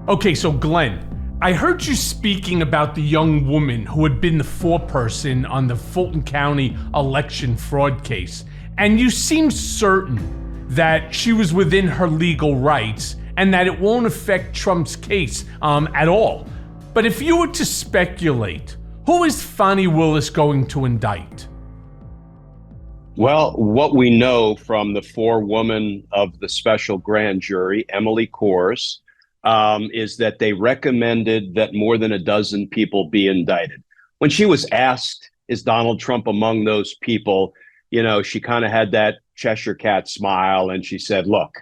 Okay, so Glenn, I heard you speaking about the young woman who had been the foreperson on the Fulton County election fraud case, and you seem certain that she was within her legal rights and that it won't affect Trump's case at all. But if you were to speculate, who is Fani Willis going to indict? Well, what we know from the forewoman of the special grand jury, Emily Coors, is that they recommended that more than a dozen people be indicted. When she was asked, is Donald Trump among those people, she kind of had that Cheshire cat smile and she said, look,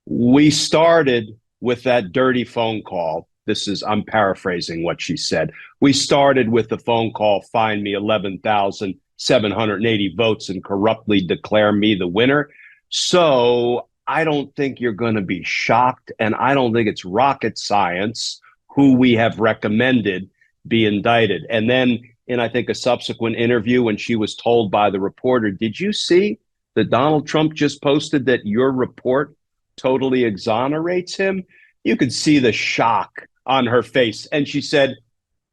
we started with that dirty phone call. I'm paraphrasing what she said. We started with the phone call, find me 11,780 votes and corruptly declare me the winner. So I don't think you're going to be shocked, and I don't think it's rocket science who we have recommended be indicted. And then in, I think, a subsequent interview when she was told by the reporter, did you see that Donald Trump just posted that your report totally exonerates him? You could see the shock on her face. And she said,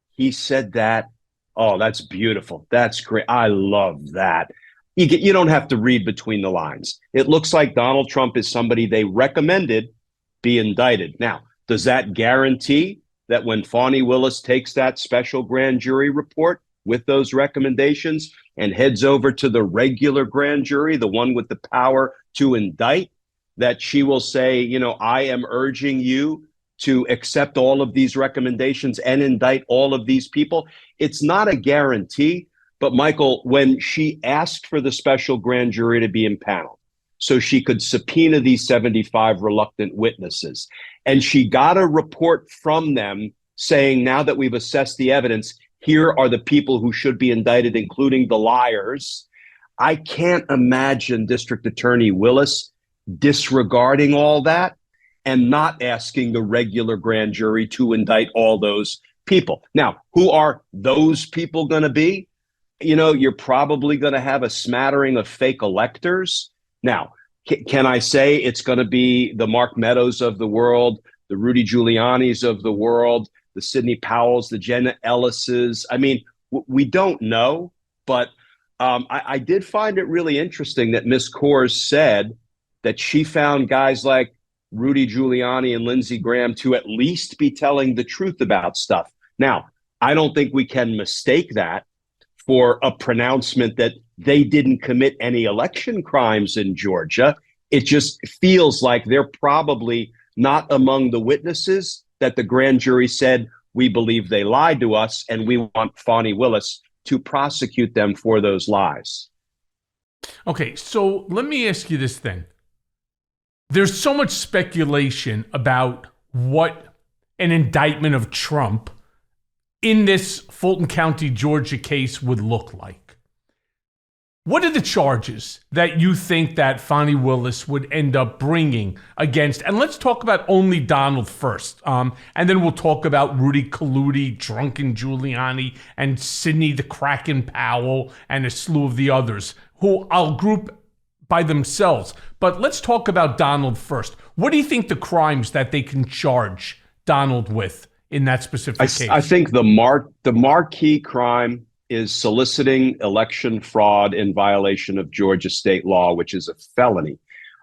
he said that. Oh, that's beautiful. That's great. I love that. You don't have to read between the lines. It looks like Donald Trump is somebody they recommended be indicted. Now, does that guarantee that when Fani Willis takes that special grand jury report with those recommendations and heads over to the regular grand jury, the one with the power to indict, that she will say, I am urging you to accept all of these recommendations and indict all of these people? It's not a guarantee. But Michael, when she asked for the special grand jury to be impaneled so she could subpoena these 75 reluctant witnesses, and she got a report from them saying, now that we've assessed the evidence, here are the people who should be indicted, including the liars. I can't imagine District Attorney Willis disregarding all that and not asking the regular grand jury to indict all those people. Now, who are those people going to be? You're probably going to have a smattering of fake electors. Now, can I say it's going to be the Mark Meadows of the world, the Rudy Giuliani's of the world, the Sidney Powells, the Jenna Ellis's? I mean, we don't know, but I did find it really interesting that Ms. Coors said that she found guys like Rudy Giuliani and Lindsey Graham to at least be telling the truth about stuff. Now, I don't think we can mistake that for a pronouncement that they didn't commit any election crimes in Georgia. It just feels like they're probably not among the witnesses that the grand jury said, we believe they lied to us and we want Fani Willis to prosecute them for those lies. Okay, so let me ask you this thing. There's so much speculation about what an indictment of Trump in this Fulton County, Georgia case would look like. What are the charges that you think that Fani Willis would end up bringing against? And let's talk about only Donald first. And then we'll talk about Rudy Colludi, Drunken Giuliani, and Sidney the Kraken Powell, and a slew of the others, who I'll group by themselves. But let's talk about Donald first. What do you think the crimes that they can charge Donald with in that specific case? I think the marquee crime is soliciting election fraud in violation of Georgia state law, which is a felony.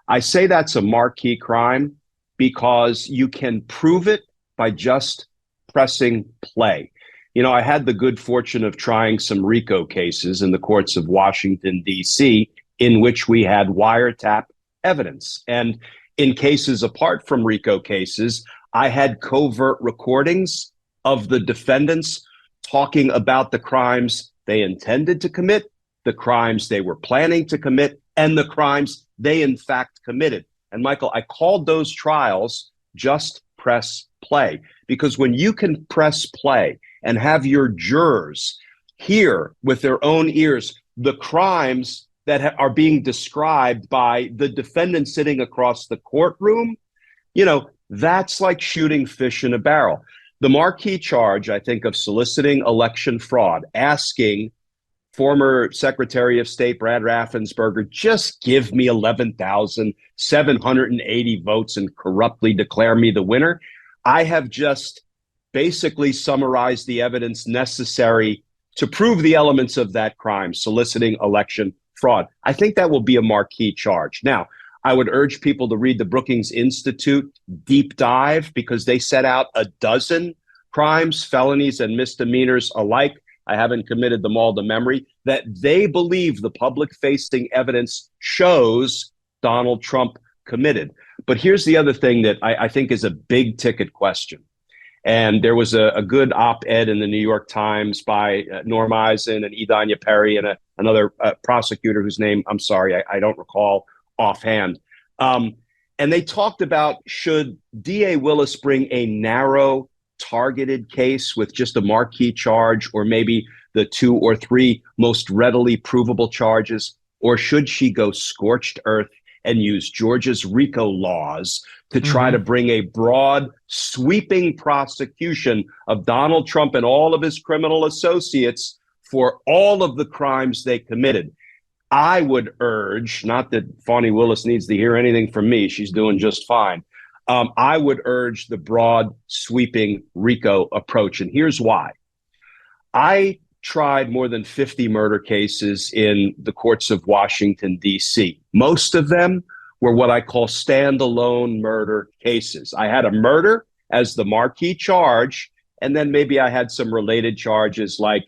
I say that's a marquee crime because you can prove it by just pressing play. I had the good fortune of trying some RICO cases in the courts of Washington, D.C., in which we had wiretap evidence. And in cases apart from RICO cases, I had covert recordings of the defendants talking about the crimes they intended to commit, the crimes they were planning to commit, and the crimes they in fact committed. And Michael, I called those trials just press play, because when you can press play and have your jurors hear with their own ears the crimes that are being described by the defendant sitting across the courtroom, that's like shooting fish in a barrel. The marquee charge, I think, of soliciting election fraud, asking former Secretary of State Brad Raffensperger, just give me 11,780 votes and corruptly declare me the winner. I have just basically summarized the evidence necessary to prove the elements of that crime, soliciting election fraud. I think that will be a marquee charge. Now, I would urge people to read the Brookings Institute deep dive because they set out a dozen crimes, felonies, and misdemeanors alike. I haven't committed them all to memory, that they believe the public-facing evidence shows Donald Trump committed. But here's the other thing that I think is a big-ticket question. And there was a good op-ed in the New York Times by Norm Eisen and Idanya Perry and another prosecutor whose name, I'm sorry, I don't recall offhand. And they talked about, should DA Willis bring a narrow, targeted case with just a marquee charge, or maybe the 2 or 3 most readily provable charges, or should she go scorched earth and use Georgia's RICO laws to try to bring a broad, sweeping prosecution of Donald Trump and all of his criminal associates for all of the crimes they committed? I would urge, not that Fani Willis needs to hear anything from me, she's doing just fine. I would urge the broad, sweeping RICO approach. And here's why. I tried more than 50 murder cases in the courts of Washington, D.C. Most of them were what I call standalone murder cases. I had a murder as the marquee charge, and then maybe I had some related charges like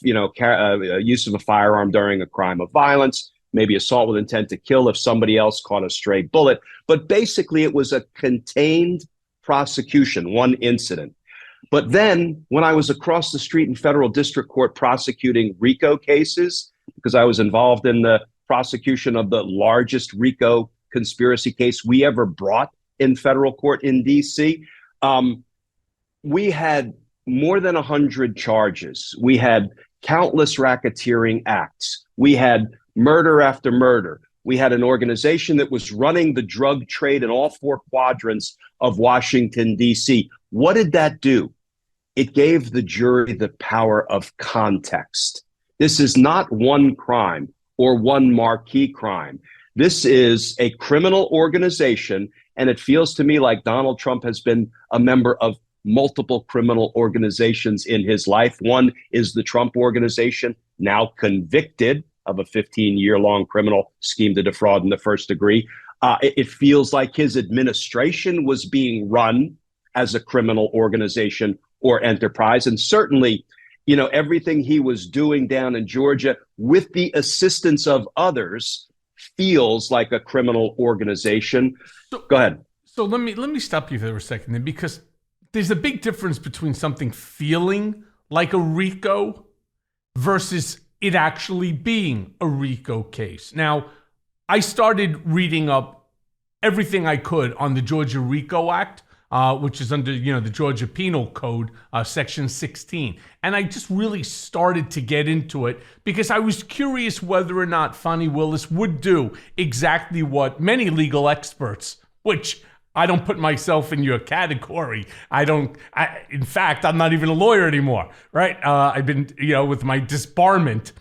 use of a firearm during a crime of violence, maybe assault with intent to kill if somebody else caught a stray bullet. But basically, it was a contained prosecution, one incident. But then when I was across the street in federal district court prosecuting RICO cases, because I was involved in the prosecution of the largest RICO conspiracy case we ever brought in federal court in D.C., we had more than 100 charges. We had countless racketeering acts. We had murder after murder. We had an organization that was running the drug trade in all 4 quadrants of Washington, D.C. What did that do? It gave the jury the power of context. This is not one crime or one marquee crime. This is a criminal organization, and it feels to me like Donald Trump has been a member of multiple criminal organizations in his life. One is the Trump Organization, now convicted of a 15-year-long criminal scheme to defraud in the first degree. It feels like his administration was being run as a criminal organization or enterprise. And certainly, everything he was doing down in Georgia with the assistance of others feels like a criminal organization. Go ahead. So let me stop you for a second then, because there's a big difference between something feeling like a RICO versus it actually being a RICO case. Now, I started reading up everything I could on the Georgia RICO Act, which is under the Georgia Penal Code, Section 16. And I just really started to get into it because I was curious whether or not Fani Willis would do exactly what many legal experts, which I don't put myself in your category. In fact, I'm not even a lawyer anymore, right? I've been, with my disbarment,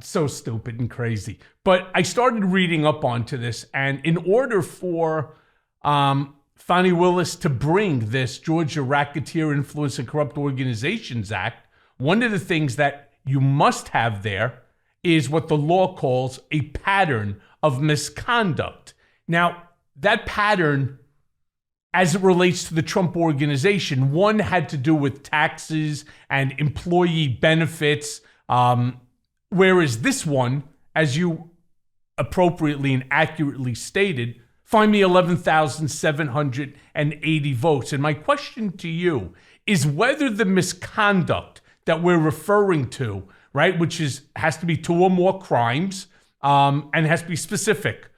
so stupid and crazy. But I started reading up onto this, and in order for Fani Willis to bring this Georgia Racketeer Influence and Corrupt Organizations Act, one of the things that you must have there is what the law calls a pattern of misconduct. Now, that pattern, as it relates to the Trump Organization, one had to do with taxes and employee benefits, whereas this one, as you appropriately and accurately stated, find me 11,780 votes. And my question to you is whether the misconduct that we're referring to, right, which has to be 2 or more crimes, and has to be specific,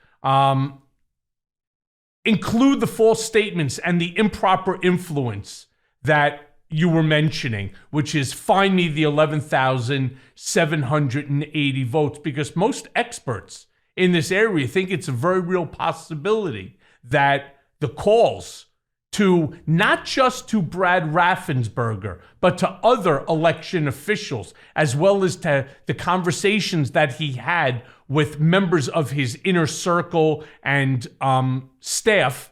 include the false statements and the improper influence that you were mentioning, which is find me the 11,780 votes, because most experts in this area think it's a very real possibility that the calls to not just to Brad Raffensperger, but to other election officials, as well as to the conversations that he had with members of his inner circle and staff,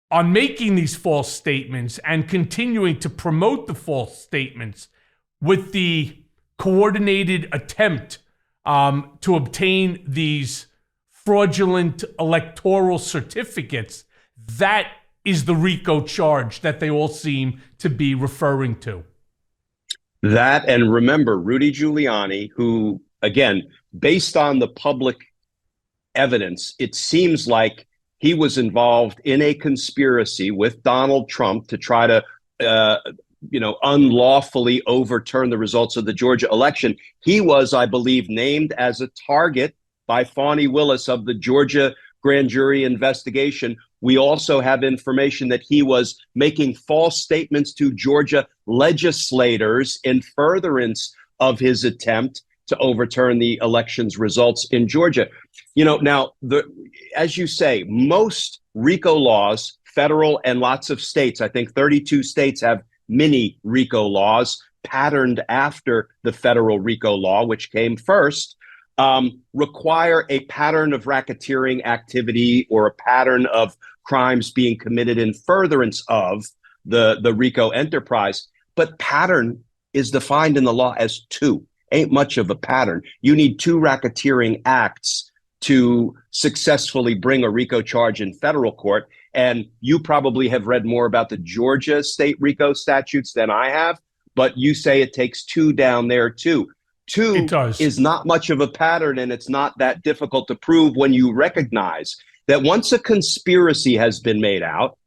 on making these false statements and continuing to promote the false statements with the coordinated attempt to obtain these fraudulent electoral certificates, that is the RICO charge that they all seem to be referring to. That, and remember, Rudy Giuliani, who, again, based on the public evidence, it seems like he was involved in a conspiracy with Donald Trump to try to, unlawfully overturn the results of the Georgia election. He was, I believe, named as a target by Fani Willis of the Georgia grand jury investigation. We also have information that he was making false statements to Georgia legislators in furtherance of his attempt to overturn the election's results in Georgia. Now, as you say, most RICO laws, federal and lots of states, I think 32 states have mini RICO laws patterned after the federal RICO law, which came first, require a pattern of racketeering activity or a pattern of crimes being committed in furtherance of the RICO enterprise. But pattern is defined in the law as two. Ain't much of a pattern. You need two racketeering acts to successfully bring a RICO charge in federal court. And you probably have read more about the Georgia state RICO statutes than I have, but you say it takes two down there too. Two is not much of a pattern, and it's not that difficult to prove when you recognize that once a conspiracy has been made out,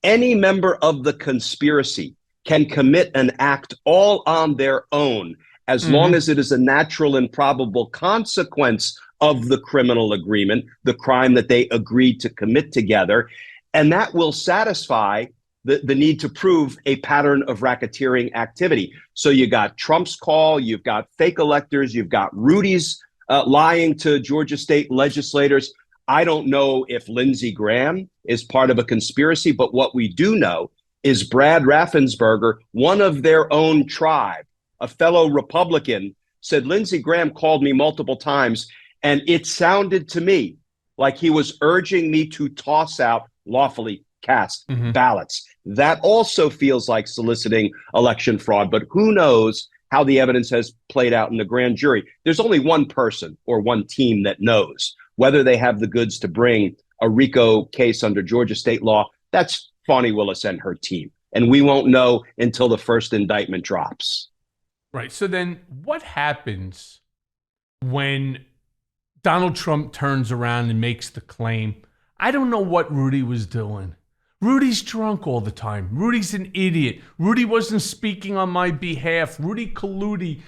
any member of the conspiracy can commit an act all on their own, as long as it is a natural and probable consequence of the criminal agreement, the crime that they agreed to commit together. And that will satisfy the need to prove a pattern of racketeering activity. So you got Trump's call, you've got fake electors, you've got Rudy's lying to Georgia state legislators. I don't know if Lindsey Graham is part of a conspiracy, but what we do know is Brad Raffensperger, one of their own tribe, a fellow Republican, said Lindsey Graham called me multiple times, and it sounded to me like he was urging me to toss out lawfully cast ballots. That also feels like soliciting election fraud, but who knows how the evidence has played out in the grand jury. There's only one person or one team that knows whether they have the goods to bring a RICO case under Georgia state law. That's Fani Willis and her team. And we won't know until the first indictment drops. Right. So then what happens when Donald Trump turns around and makes the claim? I don't know what Rudy was doing. Rudy's drunk all the time. Rudy's an idiot. Rudy wasn't speaking on my behalf. Rudy Colludi,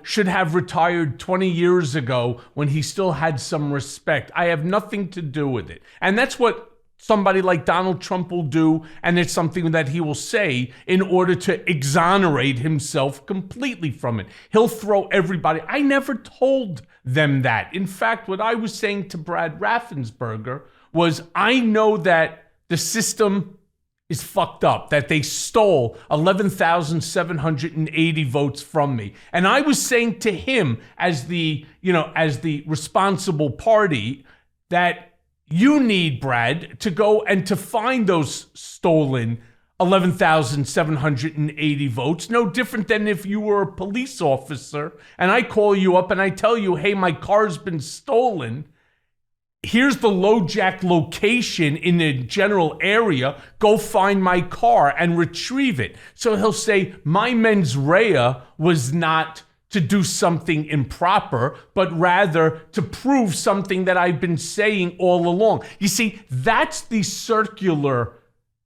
should have retired 20 years ago when he still had some respect. I have nothing to do with it. And that's what somebody like Donald Trump will do, and it's something that he will say in order to exonerate himself completely from it. He'll throw everybody. I never told them that. In fact, what I was saying to Brad Raffensperger was, I know that the system is fucked up, that they stole 11,780 votes from me. And I was saying to him as the responsible party that you need, Brad, to go and to find those stolen 11,780 votes. No different than if you were a police officer and I call you up and I tell you, hey, my car's been stolen. Here's the LoJack location in the general area. Go find my car and retrieve it. So he'll say, my mens rea was not to do something improper, but rather to prove something that I've been saying all along. You see, that's the circular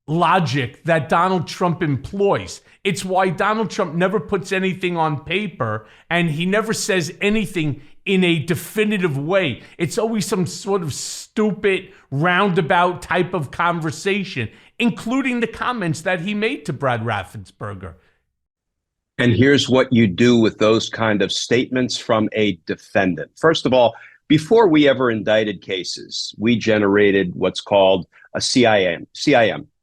logic that Donald Trump employs. It's why Donald Trump never puts anything on paper and he never says anything in a definitive way. It's always some sort of stupid roundabout type of conversation, including the comments that he made to Brad Raffensperger. And here's what you do with those kind of statements from a defendant. First of all, before we ever indicted cases, we generated what's called a CIM,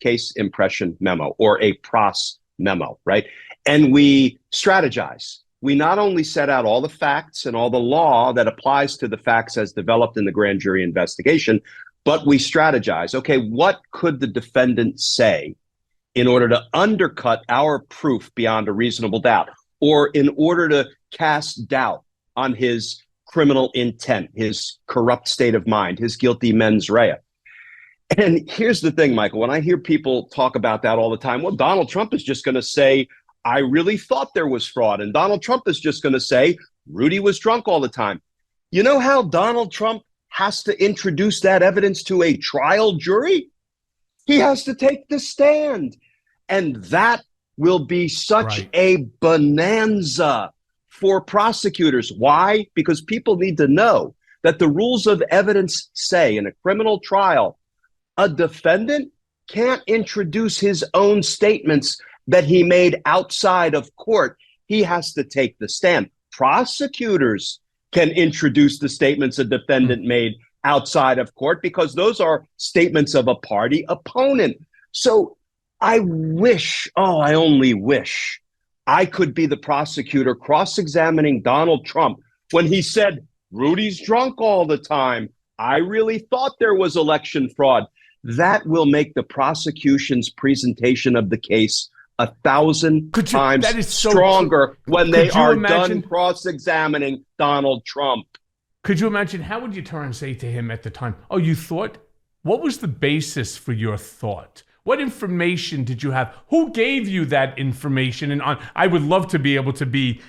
case impression memo, or a PROS memo, right? And we strategize. We not only set out all the facts and all the law that applies to the facts as developed in the grand jury investigation, But we strategize. Okay, what could the defendant say in order to undercut our proof beyond a reasonable doubt, or in order to cast doubt on his criminal intent, his corrupt state of mind, his guilty mens rea? And here's the thing, Michael, when I hear people talk about that all the time, well, Donald Trump is just going to say, I really thought there was fraud. And Donald Trump is just going to say, Rudy was drunk all the time. You know how Donald Trump has to introduce that evidence to a trial jury? He has to take the stand. And that will be such a bonanza for prosecutors. Why? Because people need to know that the rules of evidence say in a criminal trial, a defendant can't introduce his own statements that he made outside of court. He has to take the stand. Prosecutors can introduce the statements a defendant made outside of court because those are statements of a party opponent. So I wish, I only wish I could be the prosecutor cross-examining Donald Trump when he said, Rudy's drunk all the time. I really thought there was election fraud. That will make the prosecution's presentation of the case 1,000 times stronger when they are done cross-examining Donald Trump. Could you imagine, how would you turn and say to him at the time, oh, you thought? What was the basis for your thought? What information did you have? Who gave you that information? And I would love to be able to be,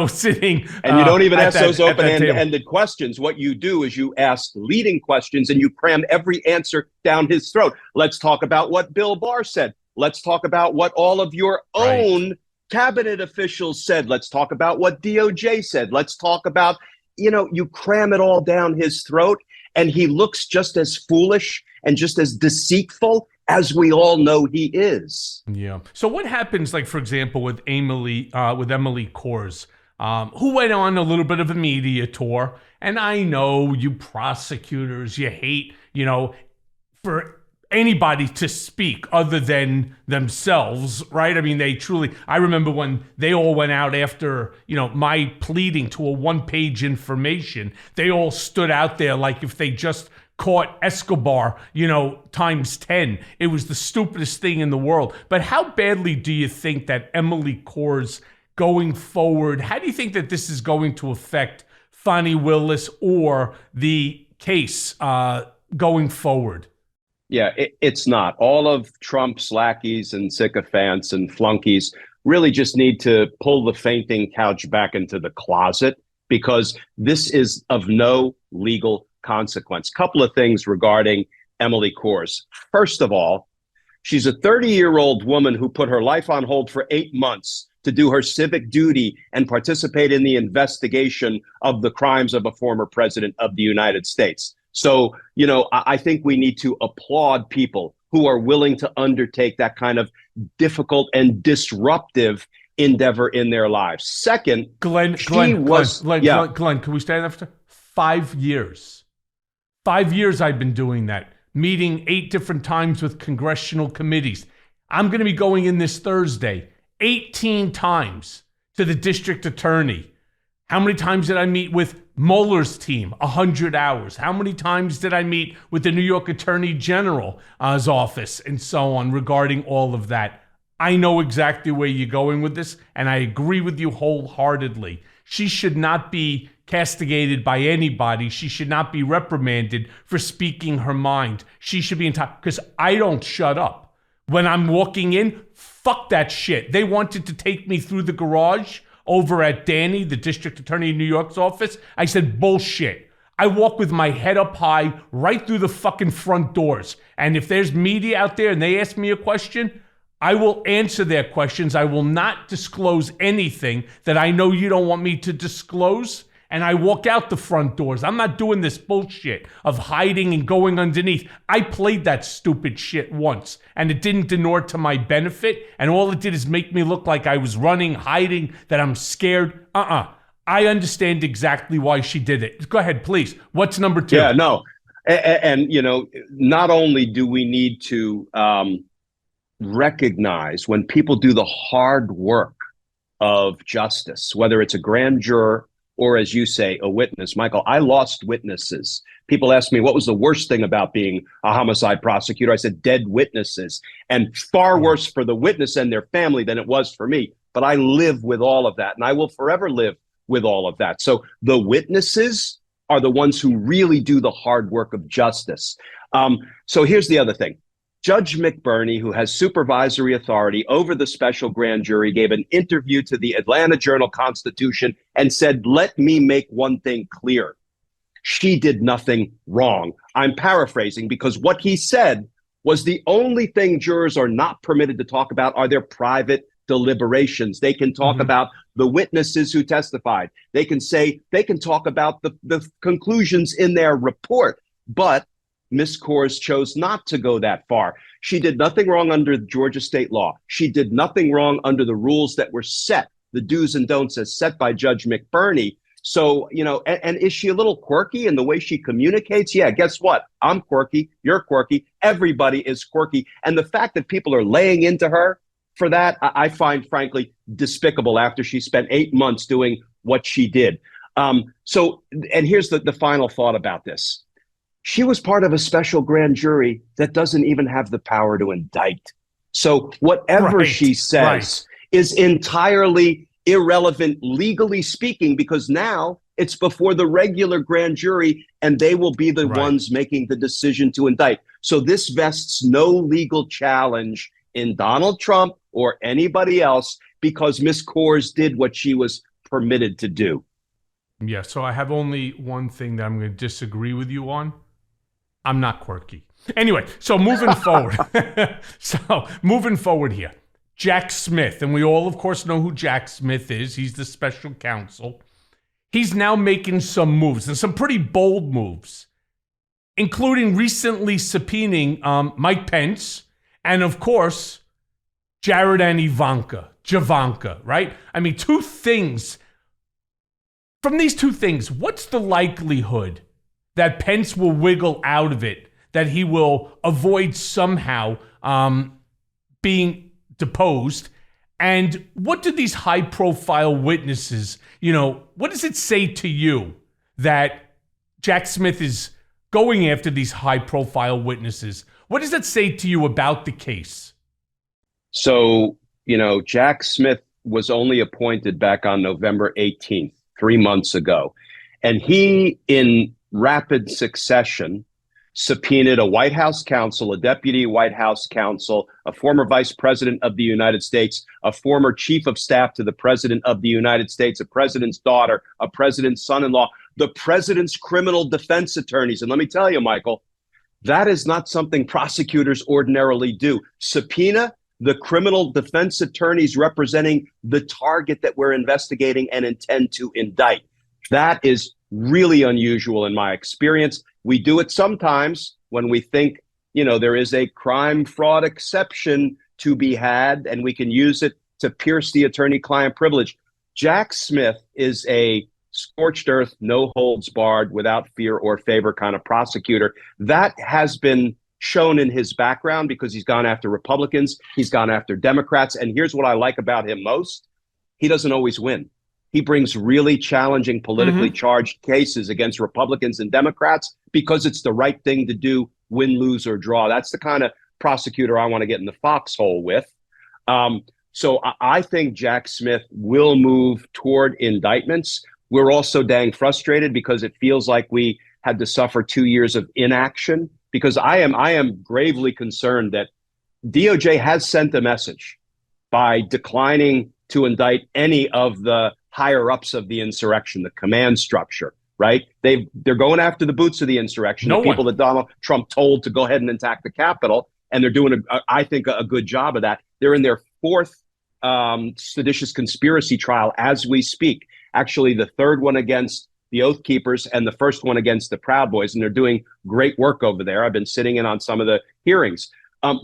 sitting. And you don't even ask those open-ended questions. What you do is you ask leading questions and you cram every answer down his throat. Let's talk about what Bill Barr said. Let's talk about what all of your own cabinet officials said. Let's talk about what DOJ said. Let's talk about, you cram it all down his throat, and he looks just as foolish and just as deceitful as we all know he is. Yeah. So what happens, like, for example, with Emily Coors, who went on a little bit of a media tour, and I know you prosecutors, you hate, for anybody to speak other than themselves, right? I mean, I remember when they all went out after, my pleading to a one-page information, they all stood out there like if they just caught Escobar, times 10. It was the stupidest thing in the world. But how badly do you think that Emily Coors going forward, how do you think that this is going to affect Fani Willis or the case going forward? Yeah, it's not. All of Trump's lackeys and sycophants and flunkies really just need to pull the fainting couch back into the closet, because this is of no legal consequence. Couple of things regarding Emily Coors. First of all, she's a 30-year-old woman who put her life on hold for 8 months to do her civic duty and participate in the investigation of the crimes of a former president of the United States. So, I think we need to applaud people who are willing to undertake that kind of difficult and disruptive endeavor in their lives. Second, Glenn, can we stand after 5 years? 5 years I've been doing that, meeting 8 different times with congressional committees. I'm going to be going in this Thursday 18 times to the district attorney. How many times did I meet with Mueller's team? 100 hours. How many times did I meet with the New York Attorney General's office and so on regarding all of that? I know exactly where you're going with this, and I agree with you wholeheartedly. She should not be castigated by anybody. She should not be reprimanded for speaking her mind. She should be entitled, because I don't shut up. When I'm walking in, fuck that shit. They wanted to take me through the garage over at Danny, the district attorney in New York's office. I said, bullshit. I walk with my head up high right through the fucking front doors. And if there's media out there and they ask me a question, I will answer their questions. I will not disclose anything that I know you don't want me to disclose. And I walk out the front doors. I'm not doing this bullshit of hiding and going underneath. I played that stupid shit once, and it didn't inure to my benefit. And all it did is make me look like I was running, hiding, that I'm scared. I understand exactly why she did it. Go ahead, please. What's number 2? Yeah, no. And not only do we need to recognize when people do the hard work of justice, whether it's a grand juror or as you say, a witness. Michael, I lost witnesses. People ask me, what was the worst thing about being a homicide prosecutor? I said, dead witnesses, and far worse for the witness and their family than it was for me. But I live with all of that, and I will forever live with all of that. So the witnesses are the ones who really do the hard work of justice. So here's the other thing. Judge McBurney, who has supervisory authority over the special grand jury, gave an interview to the Atlanta Journal-Constitution and said, let me make one thing clear. She did nothing wrong. I'm paraphrasing because what he said was the only thing jurors are not permitted to talk about are their private deliberations. They can talk about the witnesses who testified. They can talk about the conclusions in their report. But Ms. Coors chose not to go that far. She did nothing wrong under Georgia state law. She did nothing wrong under the rules that were set, the do's and don'ts as set by Judge McBurney. So, and is she a little quirky in the way she communicates? Yeah, guess what? I'm quirky. You're quirky. Everybody is quirky. And the fact that people are laying into her for that, I find, frankly, despicable after she spent 8 months doing what she did. And here's the final thought about this. She was part of a special grand jury that doesn't even have the power to indict. So whatever she says is entirely irrelevant, legally speaking, because now it's before the regular grand jury and they will be the ones making the decision to indict. So this vests no legal challenge in Donald Trump or anybody else because Ms. Coors did what she was permitted to do. Yeah, so I have only one thing that I'm going to disagree with you on. I'm not quirky. Anyway, so moving forward. Moving forward here. Jack Smith, and we all, of course, know who Jack Smith is. He's the special counsel. He's now making some moves, and some pretty bold moves, including recently subpoenaing Mike Pence and, of course, Jared and Javanka, right? I mean, two things. From these two things, what's the likelihood that Pence will wiggle out of it, that he will avoid somehow being deposed? And what do these high-profile witnesses, what does it say to you that Jack Smith is going after these high-profile witnesses? What does that say to you about the case? So, Jack Smith was only appointed back on November 18th, 3 months ago. And he, in rapid succession, subpoenaed a White House counsel, a deputy White House counsel, a former vice president of the United States, a former chief of staff to the president of the United States, a president's daughter, a president's son-in-law, the president's criminal defense attorneys. And let me tell you, Michael, that is not something prosecutors ordinarily do. Subpoena the criminal defense attorneys representing the target that we're investigating and intend to indict. That is really unusual in my experience. We do it sometimes when we think, there is a crime fraud exception to be had, and we can use it to pierce the attorney-client privilege. Jack Smith is a scorched earth, no holds barred, without fear or favor kind of prosecutor. That has been shown in his background because he's gone after Republicans, he's gone after Democrats, and here's what I like about him most. He doesn't always win. He brings really challenging, politically charged cases against Republicans and Democrats because it's the right thing to do, win, lose, or draw. That's the kind of prosecutor I want to get in the foxhole with. So I think Jack Smith will move toward indictments. We're also dang frustrated because it feels like we had to suffer 2 years of inaction, because I am gravely concerned that DOJ has sent a message by declining to indict any of the higher ups of the insurrection, the command structure, right? They're going after the boots of the insurrection, the people that Donald Trump told to go ahead and attack the Capitol, and they're doing, I think, a good job of that. They're in their fourth seditious conspiracy trial as we speak. Actually, the third one against the Oath Keepers and the first one against the Proud Boys, and they're doing great work over there. I've been sitting in on some of the hearings,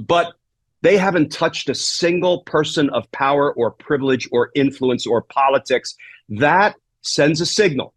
but they haven't touched a single person of power or privilege or influence or politics. That sends a signal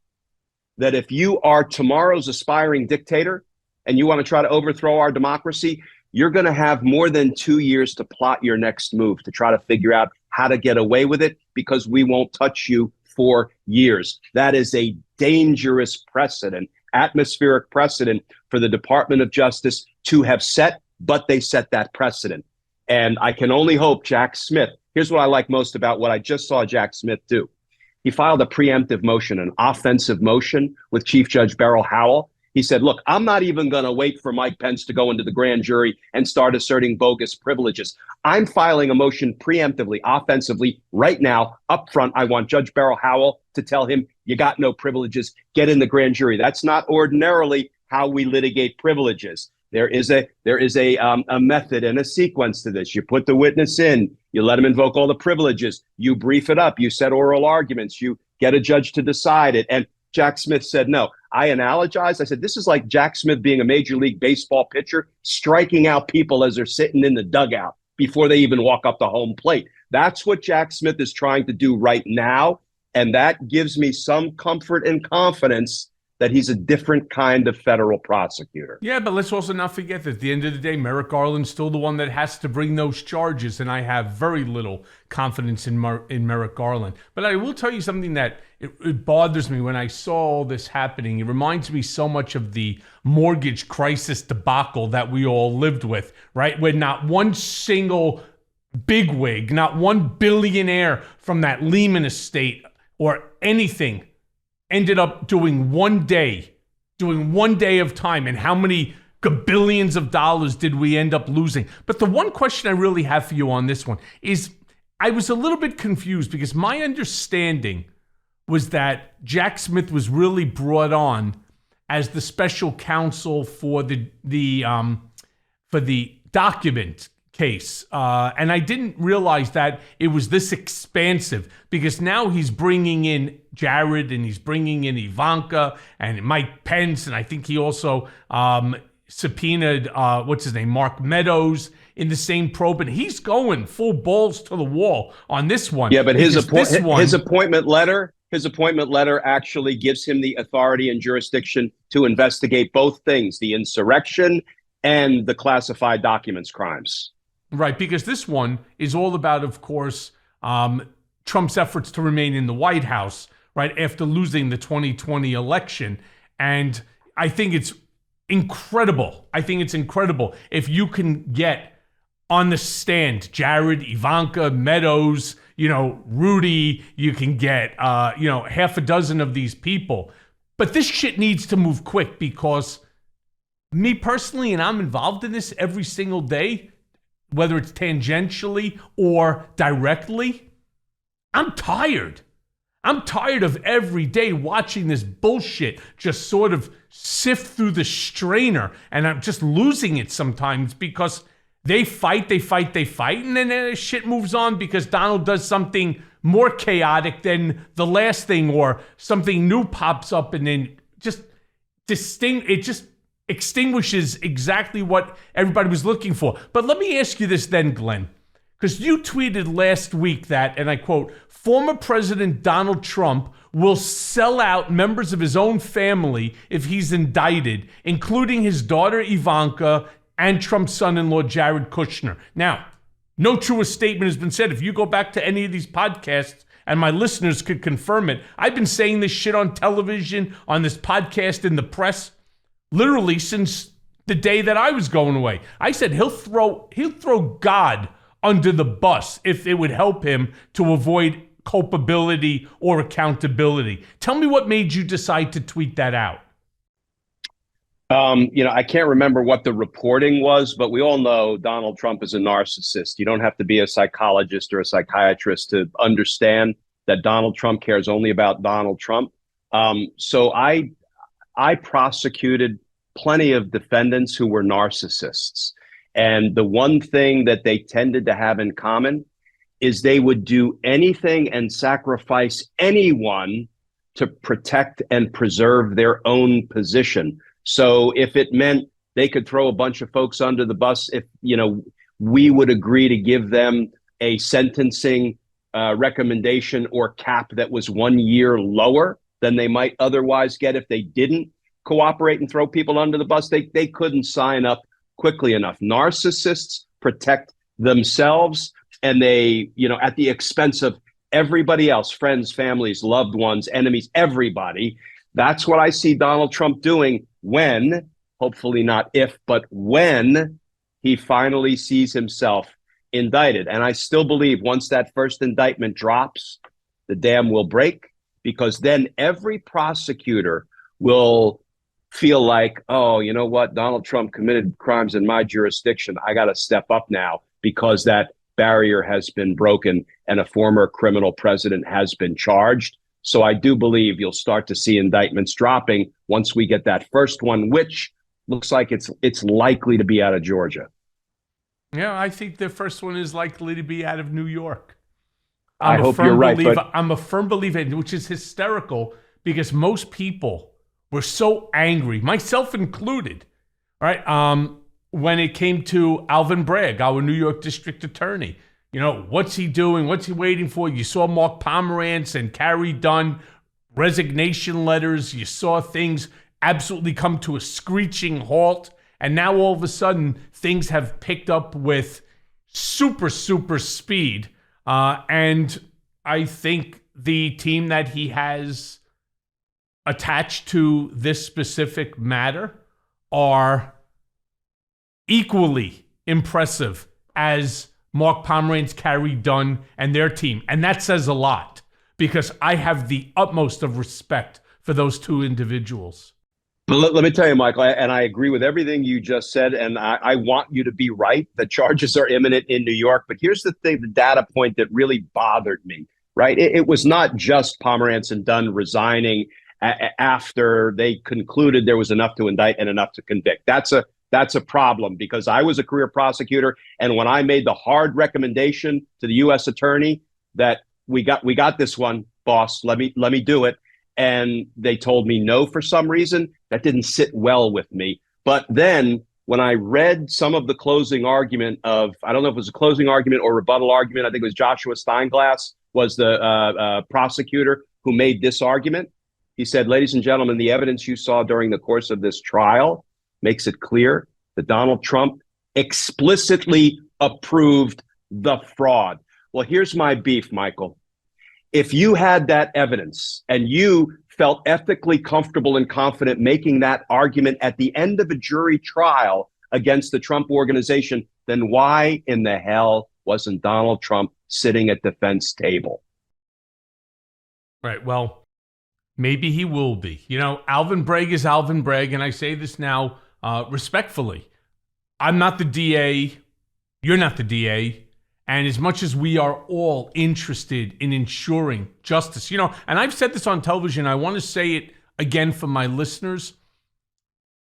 that if you are tomorrow's aspiring dictator and you want to try to overthrow our democracy, you're going to have more than 2 years to plot your next move, to try to figure out how to get away with it, because we won't touch you 4 years. That is a dangerous precedent, atmospheric precedent for the Department of Justice to have set, but they set that precedent. And I can only hope Jack Smith, here's what I like most about what I just saw Jack Smith do. He filed a preemptive motion, an offensive motion with Chief Judge Beryl Howell. He said, look, I'm not even going to wait for Mike Pence to go into the grand jury and start asserting bogus privileges. I'm filing a motion preemptively, offensively, right now, up front. I want Judge Beryl Howell to tell him, you got no privileges, get in the grand jury. That's not ordinarily how we litigate privileges. There is a method and a sequence to this. You put the witness in, you let him invoke all the privileges, you brief it up, you set oral arguments, you get a judge to decide it. And Jack Smith said, no. I analogized. I said, this is like Jack Smith being a Major League Baseball pitcher, striking out people as they're sitting in the dugout before they even walk up the home plate. That's what Jack Smith is trying to do right now. And that gives me some comfort and confidence that he's a different kind of federal prosecutor. Yeah, but let's also not forget that at the end of the day, Merrick Garland's still the one that has to bring those charges, and I have very little confidence in Merrick Garland. But I will tell you something that it bothers me when I saw all this happening. It reminds me so much of the mortgage crisis debacle that we all lived with, right? When not one single bigwig, not one billionaire from that Lehman estate or anything ended up doing one day of time, and how many billions of dollars did we end up losing? But the one question I really have for you on this one is, I was a little bit confused because my understanding was that Jack Smith was really brought on as the special counsel for the document case. And I didn't realize that it was this expansive, because now he's bringing in Jared and he's bringing in Ivanka and Mike Pence. And I think he also subpoenaed, Mark Meadows in the same probe. And he's going full balls to the wall on this one. Yeah, but his appointment letter actually gives him the authority and jurisdiction to investigate both things, the insurrection and the classified documents crimes. Right, because this one is all about, of course, Trump's efforts to remain in the White House, right, after losing the 2020 election. And I think it's incredible. If you can get on the stand Jared, Ivanka, Meadows, Rudy, you can get, half a dozen of these people. But this shit needs to move quick, because me personally, and I'm involved in this every single day, whether it's tangentially or directly, I'm tired. I'm tired of every day watching this bullshit just sort of sift through the strainer, and I'm just losing it sometimes because they fight, and then shit moves on because Donald does something more chaotic than the last thing, or something new pops up, and then it just extinguishes exactly what everybody was looking for. But let me ask you this then, Glenn, because you tweeted last week that, and I quote, former President Donald Trump will sell out members of his own family if he's indicted, including his daughter Ivanka and Trump's son-in-law Jared Kushner. Now, no truer statement has been said. If you go back to any of these podcasts, and my listeners could confirm it, I've been saying this shit on television, on this podcast, in the press, literally since the day that I was going away. I said he'll throw God under the bus if it would help him to avoid culpability or accountability. Tell me what made you decide to tweet that out. I can't remember what the reporting was, but we all know Donald Trump is a narcissist. You don't have to be a psychologist or a psychiatrist to understand that Donald Trump cares only about Donald Trump. So I prosecuted plenty of defendants who were narcissists. And the one thing that they tended to have in common is they would do anything and sacrifice anyone to protect and preserve their own position. So if it meant they could throw a bunch of folks under the bus, if we would agree to give them a sentencing recommendation or cap that was 1 year lower than they might otherwise get if they didn't cooperate and throw people under the bus, they couldn't sign up quickly enough. Narcissists protect themselves, and they, at the expense of everybody else, friends, families, loved ones, enemies, everybody. That's what I see Donald Trump doing when, hopefully not if, but when he finally sees himself indicted. And I still believe once that first indictment drops, the dam will break, because then every prosecutor will feel like, oh, you know what? Donald Trump committed crimes in my jurisdiction. I got to step up now because that barrier has been broken and a former criminal president has been charged. So I do believe you'll start to see indictments dropping once we get that first one, which looks like it's likely to be out of Georgia. Yeah, I think the first one is likely to be out of New York. I hope you're right. But I'm a firm believer, which is hysterical, because most people were so angry, myself included, right? When it came to Alvin Bragg, our New York district attorney. You know, what's he doing? What's he waiting for? You saw Mark Pomerantz and Carrie Dunn resignation letters. You saw things absolutely come to a screeching halt. And now all of a sudden, things have picked up with super, super speed. And I think the team that he has attached to this specific matter are equally impressive as Mark Pomerantz, Carrie Dunn, and their team. And that says a lot, because I have the utmost of respect for those two individuals. But let me tell you, Michael, and I agree with everything you just said, and I want you to be right. The charges are imminent in New York. But here's the thing, the data point that really bothered me, right? It was not just Pomerantz and Dunn resigning after they concluded there was enough to indict and enough to convict. That's a problem, because I was a career prosecutor, and when I made the hard recommendation to the U.S. attorney that we got this one, boss, let me do it, and they told me no for some reason, that didn't sit well with me. But then when I read some of the closing argument of, I don't know if it was a closing argument or rebuttal argument, I think it was Joshua Steinglass was the prosecutor who made this argument. He said, ladies and gentlemen, the evidence you saw during the course of this trial makes it clear that Donald Trump explicitly approved the fraud. Well, here's my beef, Michael. If you had that evidence and you felt ethically comfortable and confident making that argument at the end of a jury trial against the Trump organization, then why in the hell wasn't Donald Trump sitting at defense table? Right. Well, maybe he will be. You know, Alvin Bragg is Alvin Bragg, and I say this now respectfully. I'm not the DA. You're not the DA. And as much as we are all interested in ensuring justice, you know, and I've said this on television, I want to say it again for my listeners.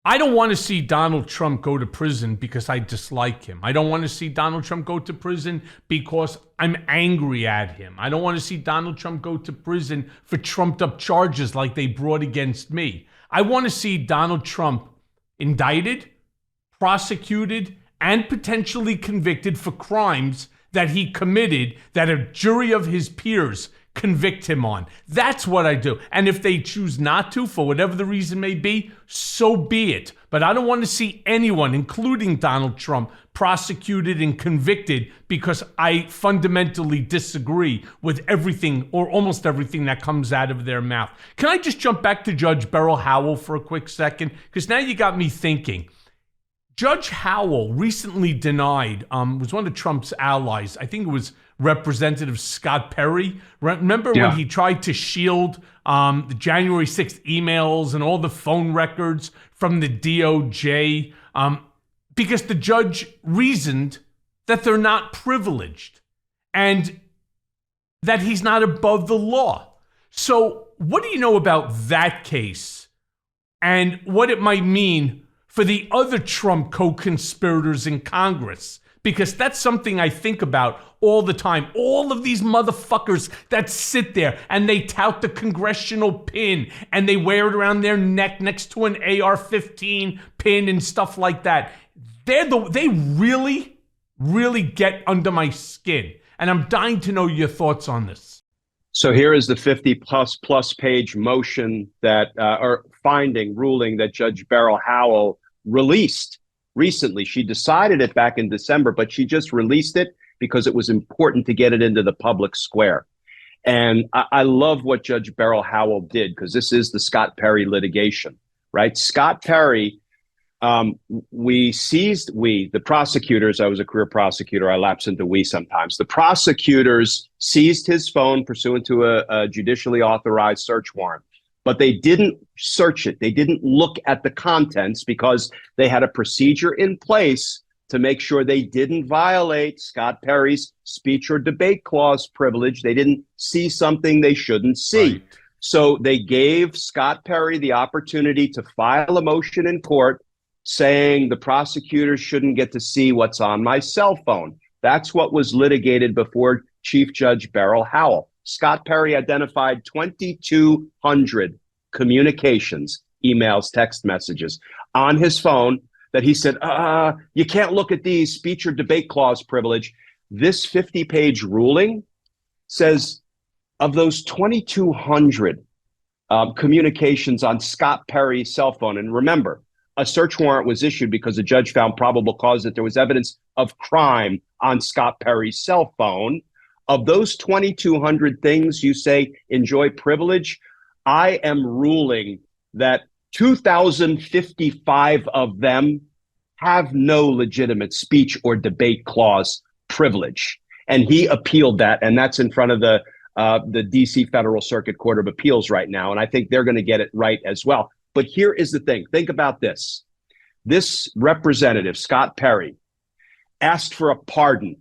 I don't want to see Donald Trump go to prison because I dislike him. I don't want to see Donald Trump go to prison because I'm angry at him. I don't want to see Donald Trump go to prison for trumped up charges like they brought against me. I want to see Donald Trump indicted, prosecuted, and potentially convicted for crimes that he committed that a jury of his peers convict him on. That's what I do. And if they choose not to, for whatever the reason may be, so be it. But I don't want to see anyone, including Donald Trump, prosecuted and convicted because I fundamentally disagree with everything or almost everything that comes out of their mouth. Can I just jump back to Judge Beryl Howell for a quick second? Because now you got me thinking. Judge Howell recently denied, was one of Trump's allies, I think it was Representative Scott Perry. Remember when he tried to shield the January 6th emails and all the phone records from the DOJ? Because the judge reasoned that they're not privileged and that he's not above the law. So what do you know about that case and what it might mean for the other Trump co-conspirators in Congress? Because that's something I think about all the time. All of these motherfuckers that sit there and they tout the congressional pin and they wear it around their neck next to an AR-15 pin and stuff like that. They really, really get under my skin. And I'm dying to know your thoughts on this. So here is the 50 plus page motion that, or ruling that Judge Beryl Howell released recently. She decided it back in December, but she just released it because it was important to get it into the public square. And I love what Judge Beryl Howell did, because this is the Scott Perry litigation, right? Scott Perry, the prosecutors, I was a career prosecutor, I lapse into we sometimes. The prosecutors seized his phone pursuant to a judicially authorized search warrant, but they didn't search it. They didn't look at the contents because they had a procedure in place to make sure they didn't violate Scott Perry's speech or debate clause privilege. They didn't see something they shouldn't see. Right. So they gave Scott Perry the opportunity to file a motion in court saying the prosecutors shouldn't get to see what's on my cell phone. That's what was litigated before Chief Judge Beryl Howell. Scott Perry identified 2,200 communications, emails, text messages on his phone that he said, you can't look at these, speech or debate clause privilege. This 50-page ruling says of those 2,200 communications on Scott Perry's cell phone, and remember, a search warrant was issued because a judge found probable cause that there was evidence of crime on Scott Perry's cell phone. Of those 2,200 things you say enjoy privilege, I am ruling that 2,055 of them have no legitimate speech or debate clause privilege. And he appealed that, and that's in front of the DC Federal Circuit Court of Appeals right now, and I think they're going to get it right as well. But here is the thing. Think about this. This representative, Scott Perry, asked for a pardon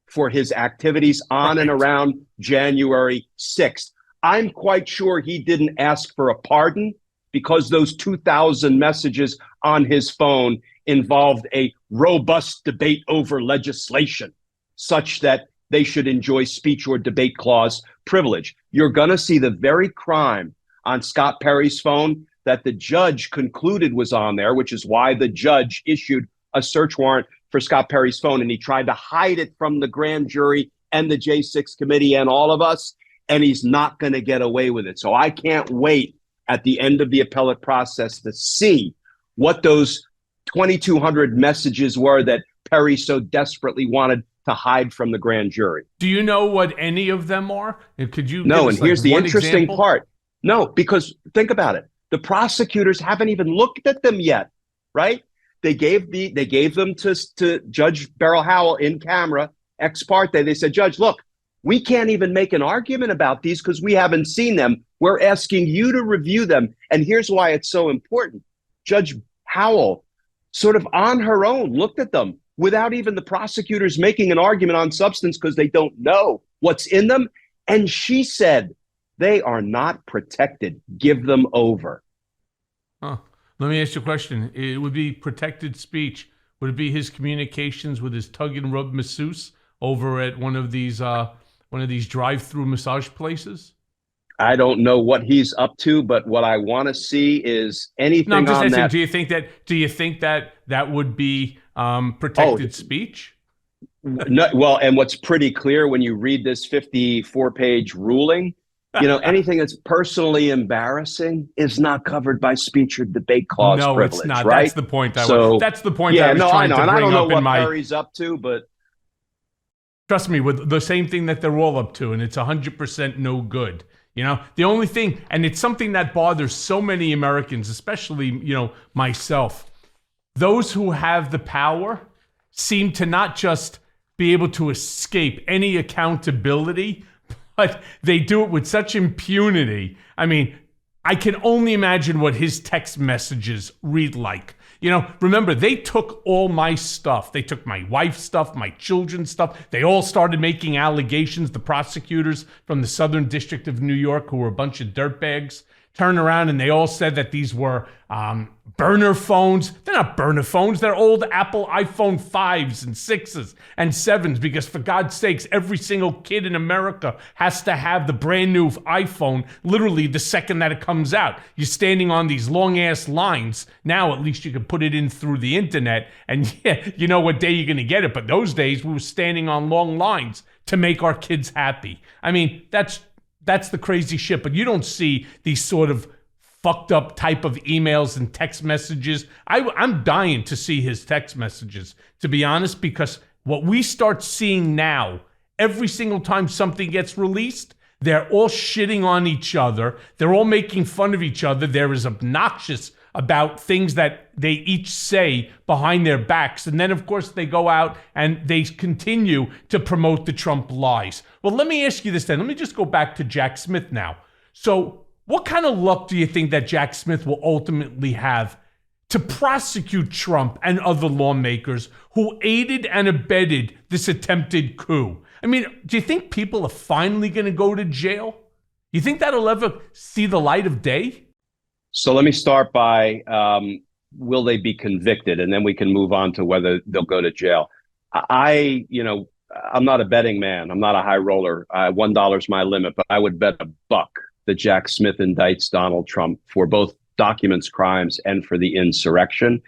for his activities on and around January 6th. I'm quite sure he didn't ask for a pardon because those 2,000 messages on his phone involved a robust debate over legislation such that they should enjoy speech or debate clause privilege. You're going to see the very crime on Scott Perry's phone that the judge concluded was on there, which is why the judge issued a search warrant for Scott Perry's phone, and he tried to hide it from the grand jury and the J6 committee and all of us, and he's not going to get away with it. So I can't wait at the end of the appellate process to see what those 2,200 messages were that Perry so desperately wanted to hide from the grand jury. Do you know what any of them are? And could you? No, and here's the one interesting example? part. No, because think about it. The prosecutors haven't even looked at them yet, right? They gave them to Judge Beryl Howell in camera, ex parte. They said, Judge, look, we can't even make an argument about these because we haven't seen them. We're asking you to review them. And here's why it's so important. Judge Howell, sort of on her own, looked at them without even the prosecutors making an argument on substance because they don't know what's in them. And she said, they are not protected. Give them over. Huh. Let me ask you a question. It would be protected speech. Would it be his communications with his tug and rub masseuse over at one of these drive-through massage places? I don't know what he's up to, but what I want to see is anything I'm just on asking, that. Do you think that would be protected speech? No, well, and what's pretty clear when you read this 54-page ruling, anything that's personally embarrassing is not covered by speech or debate clause privilege. No, it's not. Right? That's the point. That's the point. I was trying to bring and I don't know up what Perry's up to, but trust me, with the same thing that they're all up to, and it's 100% no good. The only thing, and it's something that bothers so many Americans, especially myself. Those who have the power seem to not just be able to escape any accountability, but they do it with such impunity. I mean, I can only imagine what his text messages read like. Remember, they took all my stuff. They took my wife's stuff, my children's stuff. They all started making allegations. The prosecutors from the Southern District of New York, who were a bunch of dirtbags, turned around and they all said that these were burner phones. They're not burner phones. They're old Apple iPhone 5s and 6s and 7s because, for God's sakes, every single kid in America has to have the brand new iPhone literally the second that it comes out. You're standing on these long-ass lines. Now, at least you can put it in through the internet and you know what day you're going to get it. But those days, we were standing on long lines to make our kids happy. I mean, that's the crazy shit. But you don't see these sort of fucked up type of emails and text messages. I'm dying to see his text messages, to be honest, because what we start seeing now, every single time something gets released, They're all shitting on each other. They're all making fun of each other. They're as obnoxious about things that they each say behind their backs. And then, of course, they go out and they continue to promote the Trump lies. Well, let me ask you this then. Let me just go back to Jack Smith now. So what kind of luck do you think that Jack Smith will ultimately have to prosecute Trump and other lawmakers who aided and abetted this attempted coup? I mean, do you think people are finally going to go to jail? You think that'll ever see the light of day? So let me start by, will they be convicted? And then we can move on to whether they'll go to jail. I'm not a betting man. I'm not a high roller. $1 is my limit, but I would bet $1 that Jack Smith indicts Donald Trump for both documents crimes and for the insurrection.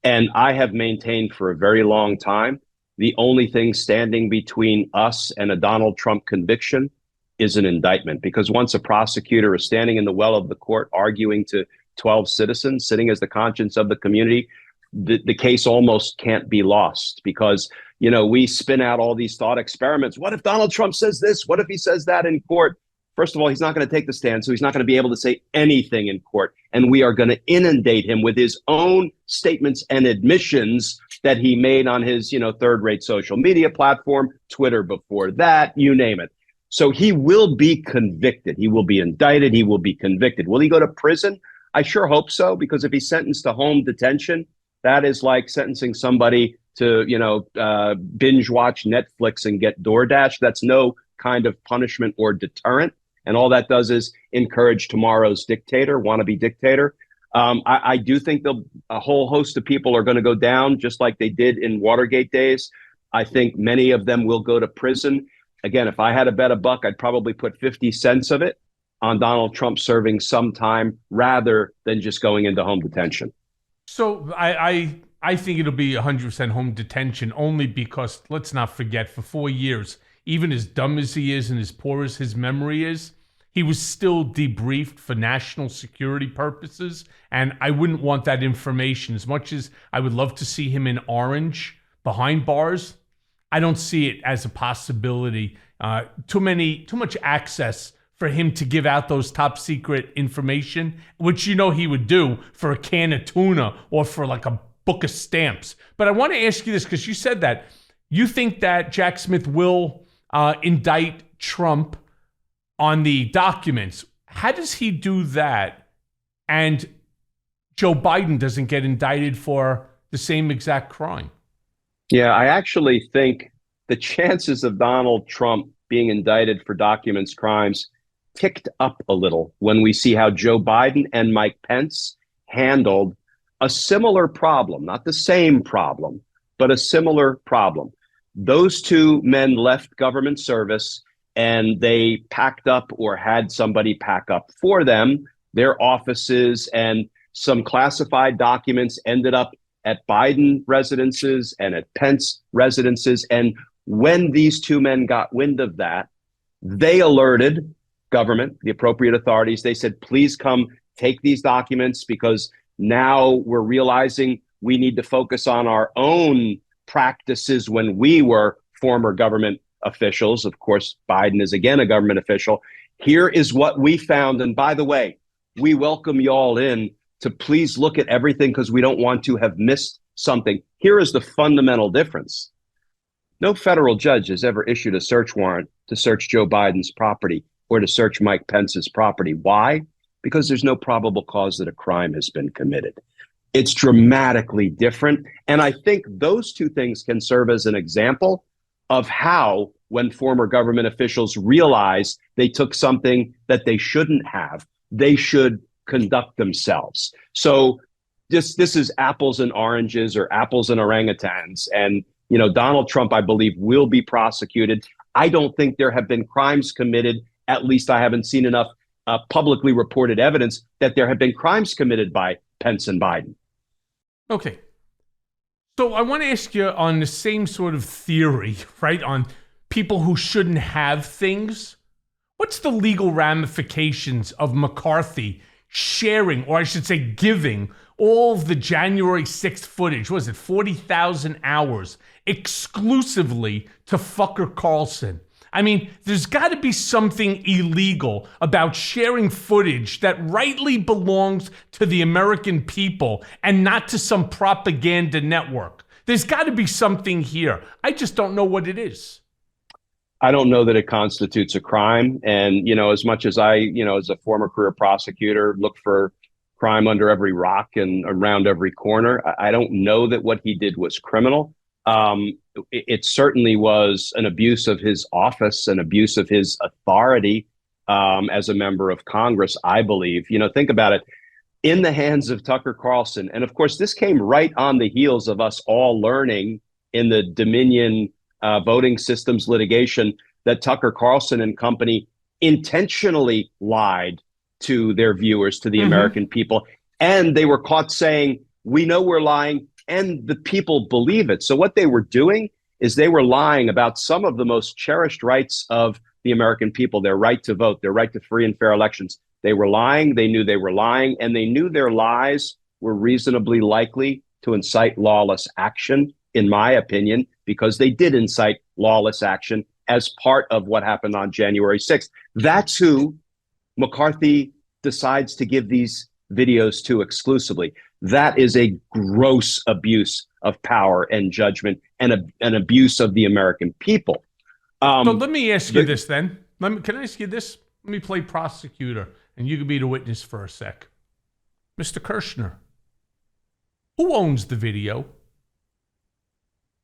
And I have maintained for a very long time, the only thing standing between us and a Donald Trump conviction is an indictment, because once a prosecutor is standing in the well of the court arguing to 12 citizens, sitting as the conscience of the community, the case almost can't be lost, because, we spin out all these thought experiments. What if Donald Trump says this? What if he says that in court? First of all, he's not going to take the stand, so he's not going to be able to say anything in court. And we are going to inundate him with his own statements and admissions that he made on his, third-rate social media platform, Twitter before that, you name it. So he will be convicted. He will be indicted. He will be convicted. Will he go to prison? I sure hope so, because if he's sentenced to home detention, that is like sentencing somebody to, binge watch Netflix and get DoorDash. That's no kind of punishment or deterrent. And all that does is encourage tomorrow's dictator, wannabe dictator. I do think a whole host of people are going to go down, just like they did in Watergate days. I think many of them will go to prison. Again, if I had to bet $1, I'd probably put 50 cents of it on Donald Trump serving some time rather than just going into home detention. So I think it'll be 100% home detention, only because, let's not forget, for 4 years, even as dumb as he is and as poor as his memory is, he was still debriefed for national security purposes. And I wouldn't want that information. As much as I would love to see him in orange behind bars, I don't see it as a possibility. Too much access for him to give out those top secret information, which he would do for a can of tuna or for like a book of stamps. But I want to ask you this, because you said that you think that Jack Smith will indict Trump on the documents. How does he do that and Joe Biden doesn't get indicted for the same exact crime? Yeah, I actually think the chances of Donald Trump being indicted for documents crimes ticked up a little when we see how Joe Biden and Mike Pence handled a similar problem, not the same problem, but a similar problem. Those two men left government service and they packed up, or had somebody pack up for them, their offices, and some classified documents ended up at Biden residences and at Pence residences. And when these two men got wind of that, they alerted government, the appropriate authorities. They said, please come take these documents, because now we're realizing we need to focus on our own practices when we were former government officials. Of course, Biden is again a government official. Here is what we found. And by the way, we welcome you all in to please look at everything, because we don't want to have missed something. Here is the fundamental difference. No federal judge has ever issued a search warrant to search Joe Biden's property or to search Mike Pence's property. Why? Because there's no probable cause that a crime has been committed. It's dramatically different. And I think those two things can serve as an example of how, when former government officials realize they took something that they shouldn't have, they should conduct themselves. So this is apples and oranges, or apples and orangutans. And, Donald Trump, I believe, will be prosecuted. I don't think there have been crimes committed. At least I haven't seen enough publicly reported evidence that there have been crimes committed by Pence and Biden. Okay. So I want to ask you on the same sort of theory, right, on people who shouldn't have things. What's the legal ramifications of McCarthy sharing, or I should say giving, all of the January 6th footage, was it 40,000 hours, exclusively to Fucker Carlson? I mean, there's got to be something illegal about sharing footage that rightly belongs to the American people and not to some propaganda network. There's got to be something here. I just don't know what it is. I don't know that it constitutes a crime. And, as much as I, as a former career prosecutor, look for crime under every rock and around every corner, I don't know that what he did was criminal. It certainly was an abuse of his office, an abuse of his authority as a member of Congress, I believe. Think about it. In the hands of Tucker Carlson. And of course, this came right on the heels of us all learning in the Dominion voting systems litigation that Tucker Carlson and company intentionally lied to their viewers, to the American people. And they were caught saying, we know we're lying, and the people believe it. So what they were doing is they were lying about some of the most cherished rights of the American people, their right to vote, their right to free and fair elections. They were lying, they knew they were lying, and they knew their lies were reasonably likely to incite lawless action, in my opinion, because they did incite lawless action as part of what happened on January 6th. That's who McCarthy decides to give these videos to exclusively. That is a gross abuse of power and judgment and an abuse of the American people. So let me ask you this then. Can I ask you this? Let me play prosecutor, and you can be the witness for a sec. Mr. Kirschner, who owns the video?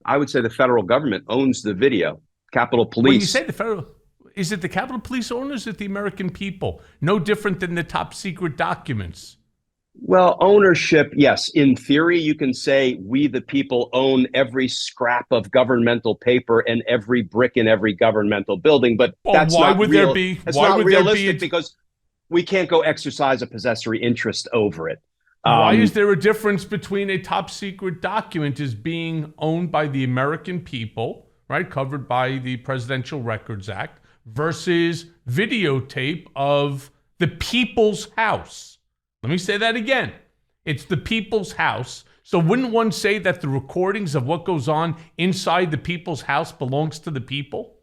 I would say the federal government owns the video. Capitol Police. When you say the federal, is it the Capitol Police owners or the American people? No different than the top secret documents. Well, ownership, yes. In theory, you can say we, the people, own every scrap of governmental paper and every brick in every governmental building. But that's not realistic because we can't go exercise a possessory interest over it. Why is there a difference between a top secret document as being owned by the American people, right, covered by the Presidential Records Act, versus videotape of the people's house? Let me say that again. It's the people's house. So wouldn't one say that the recordings of what goes on inside the people's house belongs to the people?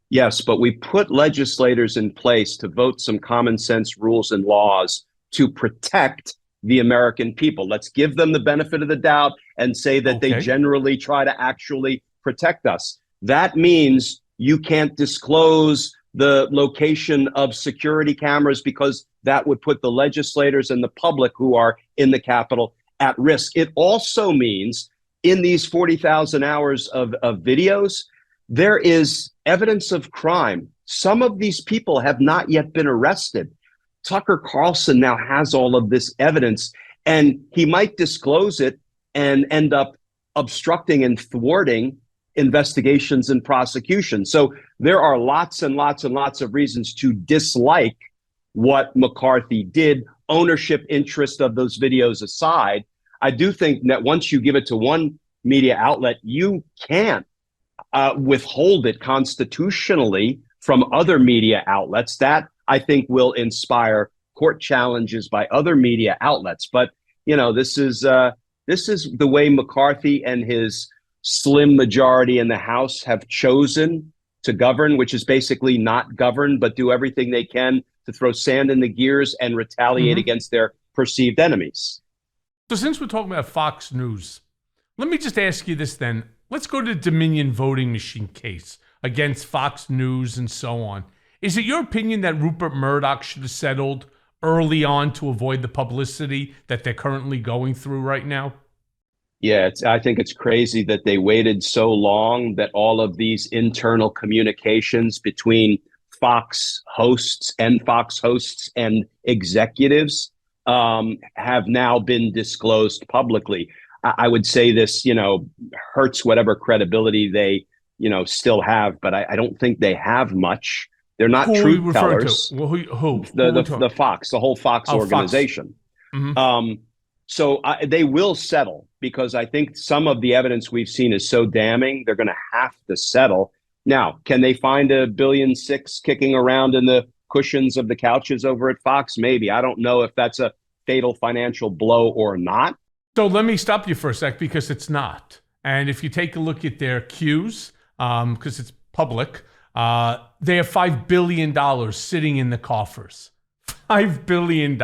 Yes, but we put legislators in place to vote some common sense rules and laws to protect the American people. Let's give them the benefit of the doubt and say that they generally try to actually protect us. That means you can't disclose the location of security cameras because that would put the legislators and the public who are in the Capitol at risk. It also means in these 40,000 hours of videos, there is evidence of crime. Some of these people have not yet been arrested. Tucker Carlson now has all of this evidence, and he might disclose it and end up obstructing and thwarting investigations and prosecutions. So there are lots and lots and lots of reasons to dislike what McCarthy did, ownership interest of those videos aside. I do think that once you give it to one media outlet, you can't withhold it constitutionally from other media outlets. That, I think, will inspire court challenges by other media outlets. But, this is the way McCarthy and his slim majority in the House have chosen to govern, which is basically not govern, but do everything they can to throw sand in the gears and retaliate against their perceived enemies. So since we're talking about Fox News, let me just ask you this then. Let's go to the Dominion voting machine case against Fox News and so on. Is it your opinion that Rupert Murdoch should have settled early on to avoid the publicity that they're currently going through right now? Yeah, I think it's crazy that they waited so long, that all of these internal communications between Fox hosts and executives have now been disclosed publicly. I would say this, hurts whatever credibility they, still have, but I don't think they have much. They're not truth tellers. Well, who? The Fox, the whole Fox organization. Fox. So they will settle, because I think some of the evidence we've seen is so damning, they're going to have to settle. Now, can they find $1.6 billion kicking around in the cushions of the couches over at Fox? Maybe. I don't know if that's a fatal financial blow or not. So let me stop you for a sec, because it's not. And if you take a look at their Qs, because it's public, They have $5 billion sitting in the coffers. $5 billion.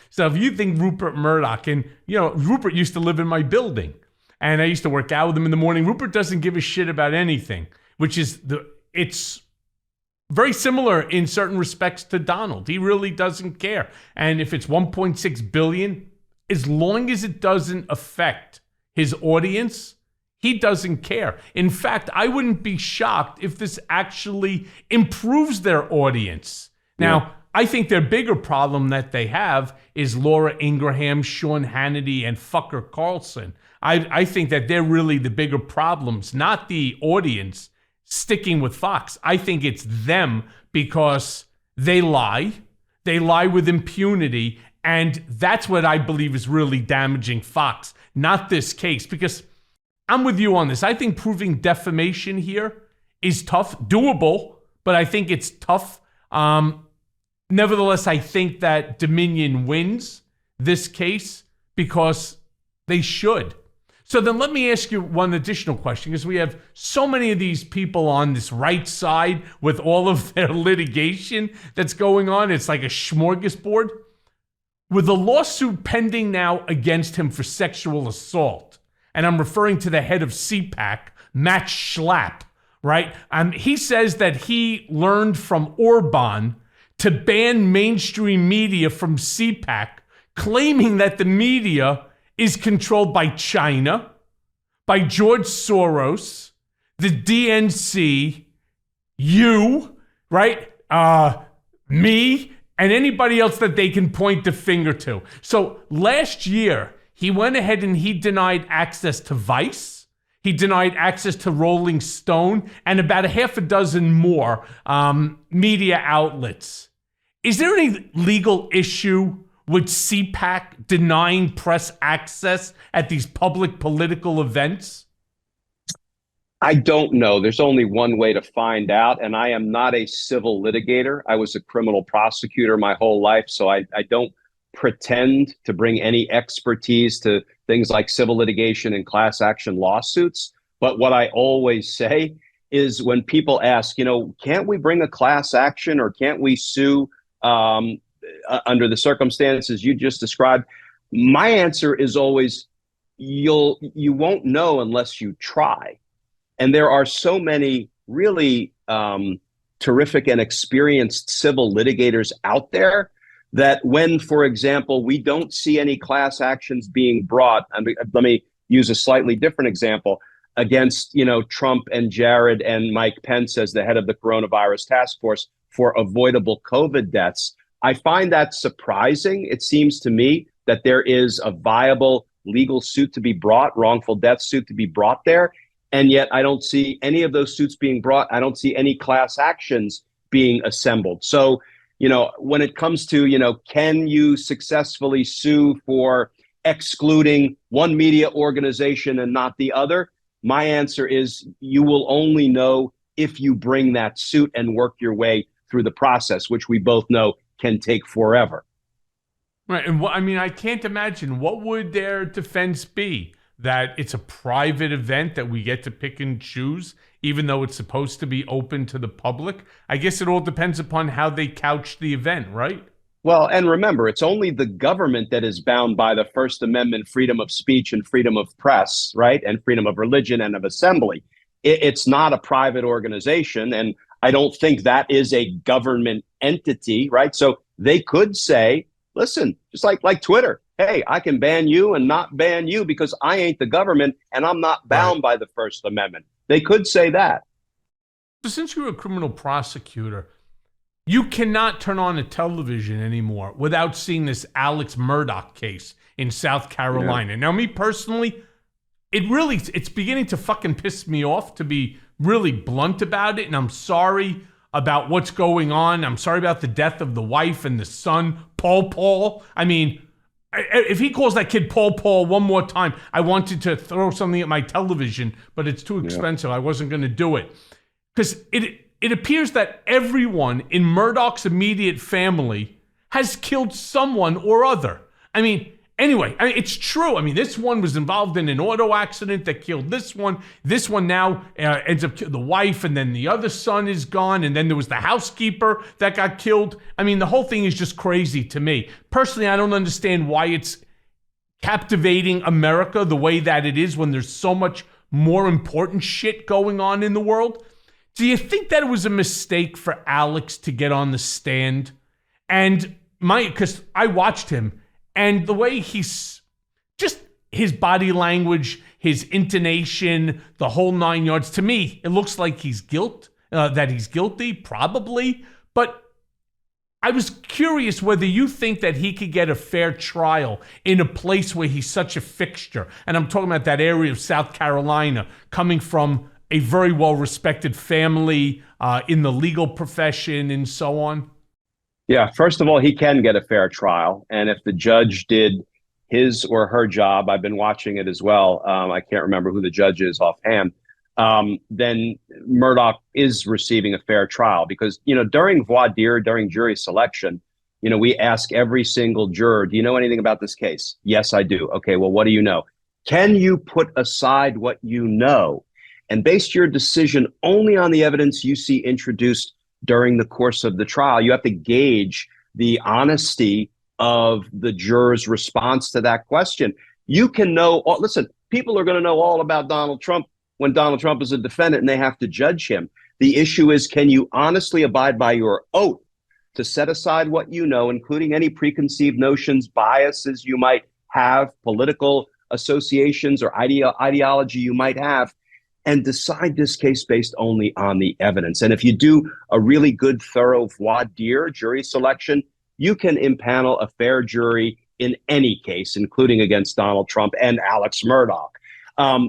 So if you think Rupert Murdoch, and Rupert used to live in my building, and I used to work out with him in the morning. Rupert doesn't give a shit about anything, which is it's very similar in certain respects to Donald. He really doesn't care. And if it's 1.6 billion, as long as it doesn't affect his audience, he doesn't care. In fact, I wouldn't be shocked if this actually improves their audience. Now, I think their bigger problem that they have is Laura Ingraham, Sean Hannity, and fucker Carlson. I think that they're really the bigger problems, not the audience sticking with Fox. I think it's them because they lie. They lie with impunity. And that's what I believe is really damaging Fox, not this case. Because I'm with you on this. I think proving defamation here is tough, doable, but I think it's tough. Nevertheless, I think that Dominion wins this case because they should. So then let me ask you one additional question, because we have so many of these people on this right side with all of their litigation that's going on. It's like a smorgasbord. With a lawsuit pending now against him for sexual assault, and I'm referring to the head of CPAC, Matt Schlapp, right? He says that he learned from Orban to ban mainstream media from CPAC, claiming that the media is controlled by China, by George Soros, the DNC, you, right? Me, and anybody else that they can point the finger to. So last year, he went ahead and he denied access to Vice. He denied access to Rolling Stone and about a half a dozen more media outlets. Is there any legal issue with CPAC denying press access at these public political events? I don't know. There's only one way to find out, and I am not a civil litigator. I was a criminal prosecutor my whole life, so I don't pretend to bring any expertise to things like civil litigation and class action lawsuits. But what I always say is when people ask, can't we bring a class action or can't we sue under the circumstances you just described, my answer is always, you won't know unless you try. And there are so many really terrific and experienced civil litigators out there that when, for example, we don't see any class actions being brought, and let me use a slightly different example, against Trump and Jared and Mike Pence as the head of the coronavirus task force for avoidable COVID deaths. I find that surprising. It seems to me that there is a viable legal suit to be brought, wrongful death suit to be brought there. And yet I don't see any of those suits being brought. I don't see any class actions being assembled. So, when it comes to, can you successfully sue for excluding one media organization and not the other? My answer is you will only know if you bring that suit and work your way through the process, which we both know can take forever. Right. And I can't imagine, what would their defense be? That it's a private event that we get to pick and choose, even though it's supposed to be open to the public? I guess it all depends upon how they couch the event, right? Well, and remember, it's only the government that is bound by the First Amendment, freedom of speech and freedom of press, right? And freedom of religion and of assembly. It's not a private organization. And I don't think that is a government entity, right? So they could say, listen, just like Twitter, hey, I can ban you and not ban you because I ain't the government and I'm not bound by the First Amendment. They could say that. So since you're a criminal prosecutor, you cannot turn on a television anymore without seeing this Alex Murdaugh case in South Carolina. Yeah. Now, me personally, it's beginning to fucking piss me off, to be really blunt about it. And I'm sorry about what's going on. I'm sorry about the death of the wife and the son, Paul. If he calls that kid Paul one more time, I wanted to throw something at my television, but it's too expensive. I wasn't going to do it. Because it appears that everyone in Murdaugh's immediate family has killed someone or other. Anyway, it's true. I mean, this one was involved in an auto accident that killed this one. This one now ends up the wife, and then the other son is gone, and then there was the housekeeper that got killed. I mean, the whole thing is just crazy to me. Personally, I don't understand why it's captivating America the way that it is when there's so much more important shit going on in the world. Do you think that it was a mistake for Alex to get on the stand? And because I watched him, and the way he's just his body language, his intonation, the whole 9 yards, to me, it looks like that he's guilty, probably. But I was curious whether you think that he could get a fair trial in a place where he's such a fixture. And I'm talking about that area of South Carolina, coming from a very well-respected family in the legal profession and so on. Yeah, first of all, he can get a fair trial. And if the judge did his or her job, I've been watching it as well. I can't remember who the judge is offhand. Then Murdaugh is receiving a fair trial because, during voir dire, during jury selection, we ask every single juror, do you know anything about this case? Yes, I do. Okay, well, what do you know? Can you put aside what you know and base your decision only on the evidence you see introduced during the course of the trial? You have to gauge the honesty of the juror's response to that question. You can know, listen, people are going to know all about Donald Trump when Donald Trump is a defendant and they have to judge him. The issue is, can you honestly abide by your oath to set aside what you know, including any preconceived notions, biases you might have, political associations or ideology you might have, and decide this case based only on the evidence. And if you do a really good, thorough voir dire jury selection, you can impanel a fair jury in any case, including against Donald Trump and Alex Murdaugh.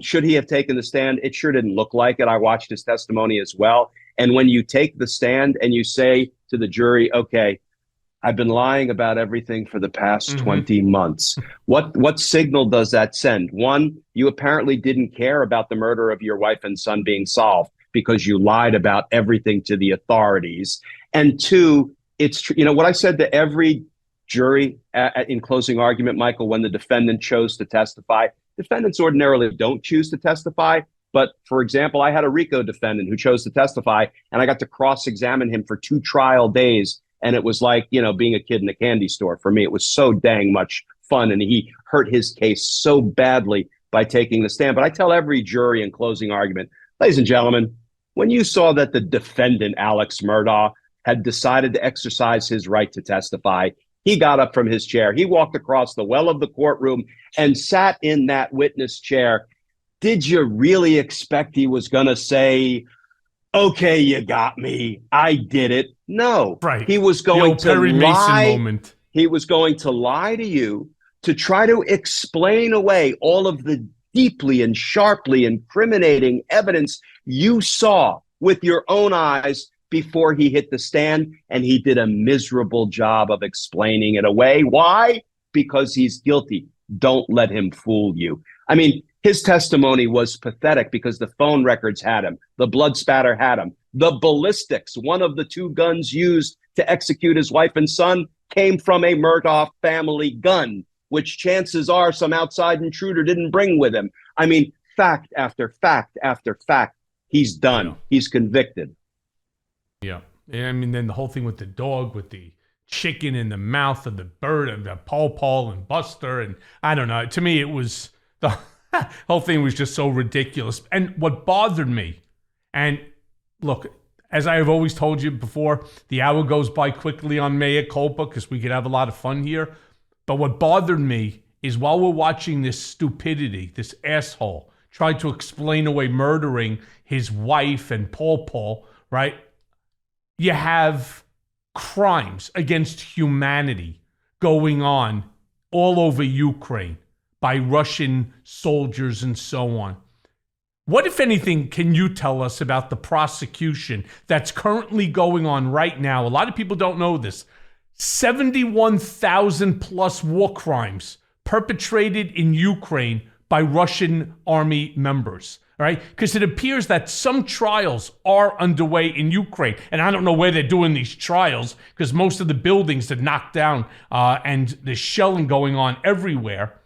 Should he have taken the stand? It sure didn't look like it. I watched his testimony as well. And when you take the stand and you say to the jury, okay, I've been lying about everything for the past 20 months. What signal does that send? One, you apparently didn't care about the murder of your wife and son being solved because you lied about everything to the authorities. And two, it's true. What I said to every jury in closing argument, Michael, when the defendant chose to testify, defendants ordinarily don't choose to testify. But for example, I had a RICO defendant who chose to testify, and I got to cross-examine him for 2 trial days. And it was like, being a kid in a candy store. For me, it was so dang much fun. And he hurt his case so badly by taking the stand. But I tell every jury in closing argument, ladies and gentlemen, when you saw that the defendant, Alex Murdaugh, had decided to exercise his right to testify, he got up from his chair. He walked across the well of the courtroom and sat in that witness chair. Did you really expect he was going to say, okay, you got me, I did it? No. Right. He was going to Perry lie. Mason moment. He was going to lie to you to try to explain away all of the deeply and sharply incriminating evidence you saw with your own eyes before he hit the stand, and he did a miserable job of explaining it away. Why? Because he's guilty. Don't let him fool you. I mean, his testimony was pathetic because the phone records had him. The blood spatter had him. The ballistics, one of the 2 guns used to execute his wife and son, came from a Murdaugh family gun, which chances are some outside intruder didn't bring with him. I mean, fact after fact after fact. He's done. He's convicted. Yeah. I mean, then the whole thing with the dog, with the chicken in the mouth of the bird, and the Paul and Buster, and I don't know. To me, it was the whole thing was just so ridiculous. And what bothered me, and look, as I have always told you before, the hour goes by quickly on Mea Culpa because we could have a lot of fun here. But what bothered me is while we're watching this stupidity, this asshole try to explain away murdering his wife and Paul, right? You have crimes against humanity going on all over Ukraine by Russian soldiers and so on. What, if anything, can you tell us about the prosecution that's currently going on right now? A lot of people don't know this. 71,000 plus war crimes perpetrated in Ukraine by Russian army members. All right, because it appears that some trials are underway in Ukraine, and I don't know where they're doing these trials because most of the buildings are knocked down and there's shelling going on everywhere.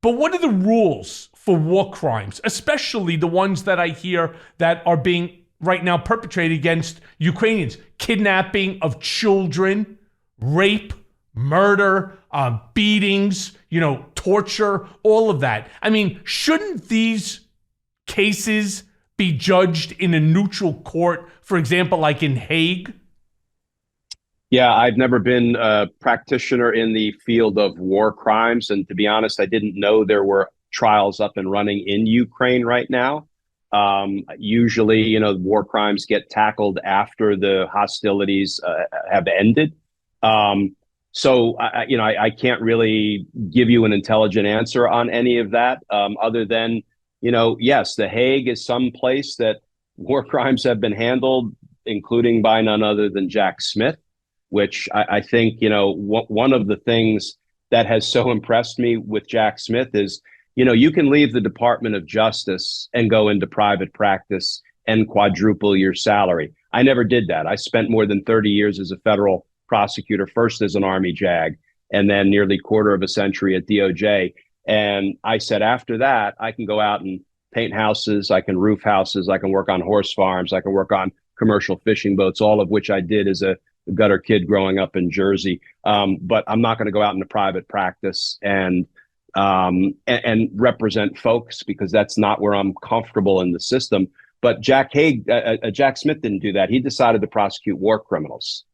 But what are the rules for war crimes, especially the ones that I hear that are being right now perpetrated against Ukrainians? Kidnapping of children, rape, murder, beatings, torture, all of that. I mean, shouldn't these cases be judged in a neutral court, for example, like in Hague? Yeah, I've never been a practitioner in the field of war crimes. And to be honest, I didn't know there were trials up and running in Ukraine right now. Usually, war crimes get tackled after the hostilities have ended. So I can't really give you an intelligent answer on any of that, other than, yes, The Hague is some place that war crimes have been handled, including by none other than Jack Smith, which I think, one of the things that has so impressed me with Jack Smith is, you can leave the Department of Justice and go into private practice and quadruple your salary. I never did that. I spent more than 30 years as a federal prosecutor, first as an Army JAG, and then nearly quarter of a century at DOJ. And I said, after that, I can go out and paint houses, I can roof houses, I can work on horse farms, I can work on commercial fishing boats, all of which I did as a gutter kid growing up in Jersey. But I'm not going to go out into private practice and represent folks, because that's not where I'm comfortable in the system. But Jack Smith didn't do that. He decided to prosecute war criminals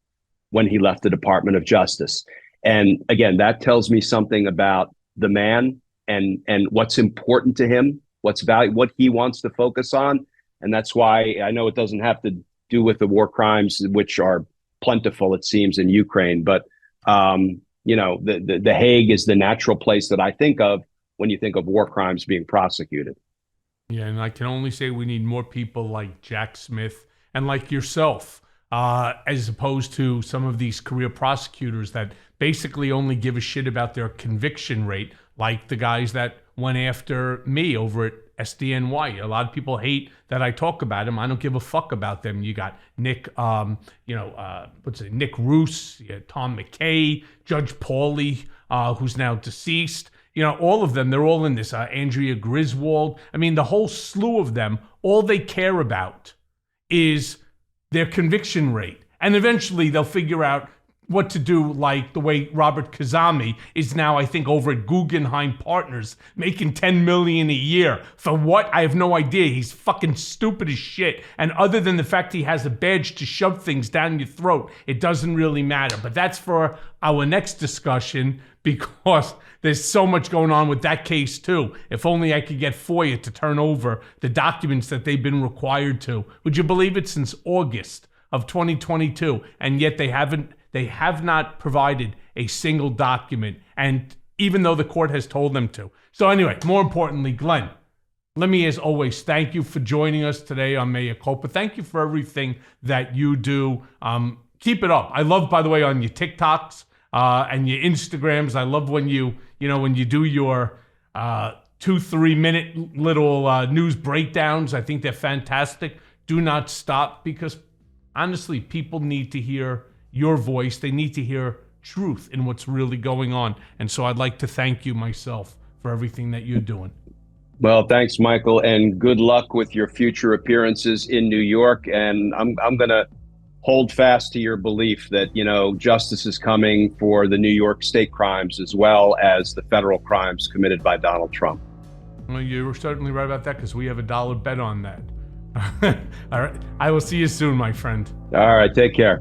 when he left the Department of Justice. And again, that tells me something about the man and what's important to him, what's value, what he wants to focus on. And that's why I know it doesn't have to do with the war crimes, which are plentiful, it seems, in Ukraine. But, the Hague is the natural place that I think of when you think of war crimes being prosecuted. Yeah, and I can only say we need more people like Jack Smith and like yourself, as opposed to some of these career prosecutors that basically only give a shit about their conviction rate, like the guys that went after me over at SDNY. A lot of people hate that I talk about them. I don't give a fuck about them. You got Nick, Nick Roos, Tom McKay, Judge Pauly, who's now deceased. All of them, they're all in this. Andrea Griswold. I mean, the whole slew of them, all they care about is their conviction rate. And eventually they'll figure out what to do, like the way Robert Kazami is now, I think, over at Guggenheim Partners, making $10 million a year. For what? I have no idea. He's fucking stupid as shit. And other than the fact he has a badge to shove things down your throat, it doesn't really matter. But that's for our next discussion, because there's so much going on with that case too. If only I could get FOIA to turn over the documents that they've been required to. Would you believe it? Since August of 2022, and yet they have not provided a single document, and even though the court has told them to. So anyway, more importantly, Glenn, let me, as always, thank you for joining us today on Mea Culpa. Thank you for everything that you do. Keep it up. I love, by the way, on your TikToks and your Instagrams. I love when you do your 2-3 minute little news breakdowns. I think they're fantastic. Do not stop, because honestly, people need to hear your voice. They need to hear truth in what's really going on. And so I'd like to thank you myself for everything that you're doing. Well, thanks, Michael, and good luck with your future appearances in New York. And I'm going to hold fast to your belief that, justice is coming for the New York state crimes as well as the federal crimes committed by Donald Trump. Well, you're certainly right about that, because we have a $1 bet on that. All right. I will see you soon, my friend. All right. Take care.